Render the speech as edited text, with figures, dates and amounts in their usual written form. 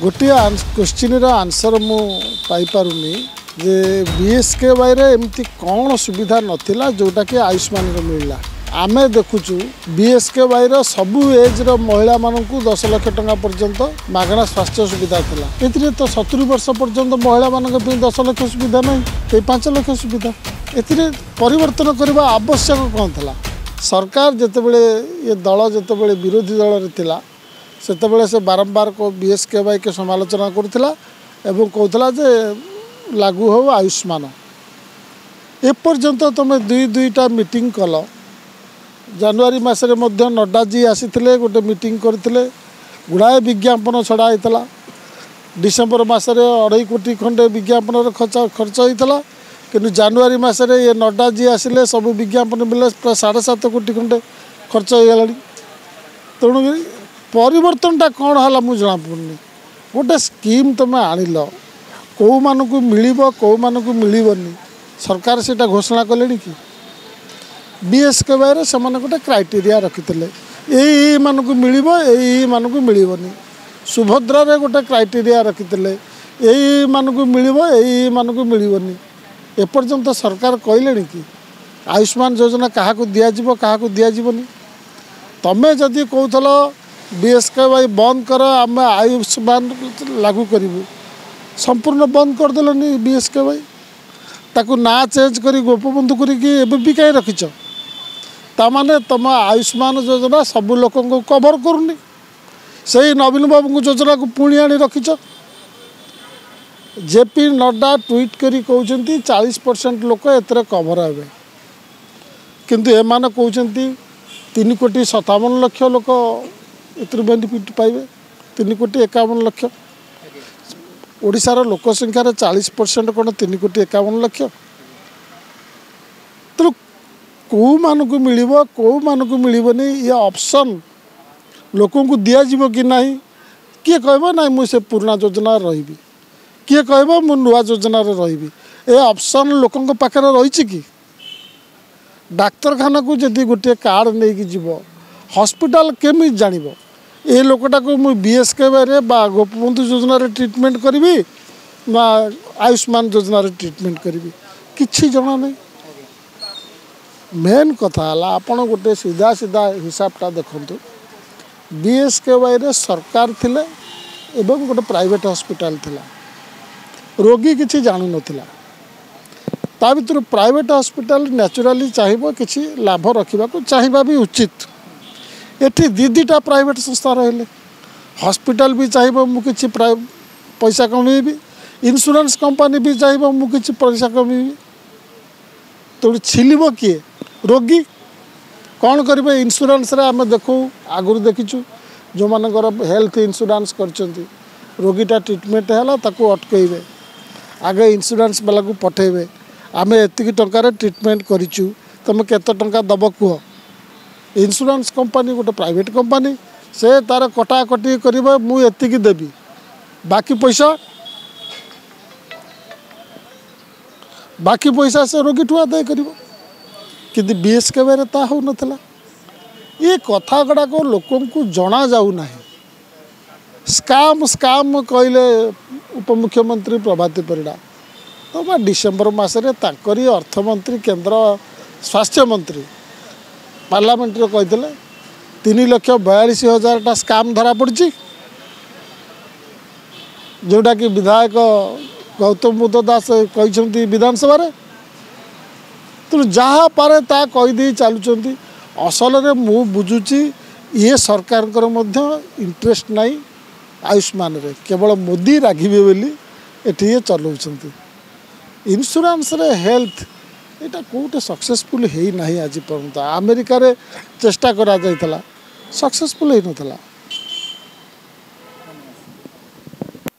गोटे question answer मु पाइपारुनी जे BSKY रे एमती कौन सुविधा नथिला जोटा कि आयुष्मान रे मिलला। आमे देखुचु बीएसकेवाई रो सबु एज रो महिला मानकु 10 लाख टंका पर्यंत मागणा स्वास्थ्य सुविधा थिला। एथिरे तो 70 वर्ष पर्यंत महिला मानक पे 10 लाख सुविधा नहीं, ते 5 लाख सुविधा। एथिरे परिवर्तन करबा आवश्यक कोन थिला। सरकार जेतेबेले ये दल जेतेबेले विरोधी दल रे थिला सेतेबेले से बारंबार को बीएसकेवाई के समालोचना करथिला एवं कहथला जे लागू हो आयुष्मान। ए पर्यंत तुम दुईटा मीटिंग कल। जनवरी मासरे मध्य नड्डा जी आसीथिले गोटे मीटिंग करथिले, गुड़ाए विज्ञापन छड़ा होता। डिसेम्बर मासरे 2.5 कोटी खंडे विज्ञापन खर्च होता, किंतु जनवरी मासरे ये नड्डा जी आसिले सब विज्ञापन मिले प्राय 7.5 कोटी खंडे खर्च हो गला। तेणु परिवर्तनटा कौन है मुझे जना पड़नी। गोटे स्कीम तुम आनिल कौ मानक मिल कौ मानक मिलनी सरकार से घोषणा कले कि बीएसकेवाई से गोटे क्राइटेरिया रखी यही मानक मिल यही मानक मिलनी। सुभद्रा रे गोटे क्राइटेरिया रखी यही मानक मिल यही मानक मिलनी। एपर्यंत सरकार कहले कि आयुष्मान योजना क्या दिज्व क्या दिज्वनी। तमें जदि कहल बीएसकेवाई बंद कर आम आयुष्मान लागू करूँ, संपूर्ण बंद करदेलनी बीएसकेवाई। ताकू ना चेंज कर गोपबंधु करी कहीं रखीच ताने तुम आयुष्मान योजना सबू लोक कवर करूनी। से नवीन बाबू योजना को पुणी आनी रखीच। जेपी नड्डा ट्वीट करी कहते 40% लोक एतर कवर हे, किंतु एमान कहते 3,57,00,000 लोक एतर बेनिफिट पाइबे। 3,51,00,000 ओडिशार लोक संख्यार 40% कौन 3,51,00,000। तो कौ मानक मिल कौ मानक मिलनी ये ऑप्शन लोक दिज्व कि ना। किए कह ना मुझे पुराना योजना रही, किए कह मु नुआ योजना रही। ये ऑप्शन लोक पाखे रही कि डाक्तरखाना को जदि गोटे कार्ड नहीं कि जीव हॉस्पिटल केमी जान ये लोकटा को मुझे बीएसकेवाई रे बा गोपबंधु योजना रे ट्रीटमेंट करी ना आयुष्मान योजना रे ट्रीटमेंट करी किछि जना नहीं। मेन कथा है आपण गोटे सीधा सीधा हिसाबटा देखंतु बीएसकेवाई रे सरकार थिले एवं गोटे प्राइवेट हॉस्पिटल थिला। रोगी किछि जानु नथिला। ता भीतर प्राइवेट हॉस्पिटल नेचुराली चाहिए किछि लाभ रखा चाहिए भी उचित। एठी दीटा प्राइवेट संस्था रहिले हॉस्पिटल भी चाहिए मुझे पैसा कमेबी, इंश्योरेंस कंपनी भी चाहिए मुझे पैसा कमेबी। तो छिलब किए रोगी कौन करेंगे। इंश्योरेंस रे आम देखू आगुरी देखीचु जो मानकर हेल्थ इंश्योरेंस करचंती रोगीटा ट्रीटमेंट है ताकू अटकइबे, आगे इंश्योरेंस वाला को पठेबे आम एतिकी टंकार ट्रीटमेंट करिचु तुम केते टंका दब कह। इंश्योरेंस कंपनी गोटे प्राइवेट कंपनी से तार कटाकटी करिबा मु एतिकी देबी बाकी पैसा से रोगी ठुआ दे करिबो। किंतु बीएसकेवाई रे ता हो नथला। ये कथा गड़ा को लोकों को जना जाऊ नाही। स्काम कहले उपमुख्यमंत्री प्रभाती परिड़ा तो मैं डिसेम्बर मासरे ताकरी अर्थमंत्री केंद्र स्वास्थ्य मंत्री पार्लियामेंट रे कहते 3,42,000 स्काम धरा पड़ी, जोटा कि विधायक गौतम बुद्ध दास कहते विधानसभा रे। तो जहाँ पारे ता कहीदे चलुँच। असल रे मु बुझुची ये सरकार इंटरेस्ट नहीं आयुष्मान रे, केवल मोदी रागिबे बोली एठी चलाउछंती। इंश्योरेंस रे हेल्थ यहाँ कौटे सक्सेसफुल है ना आज पर्यंत। अमेरिका रे चेष्टा करा जाइतला सक्सेसफुल है नथला।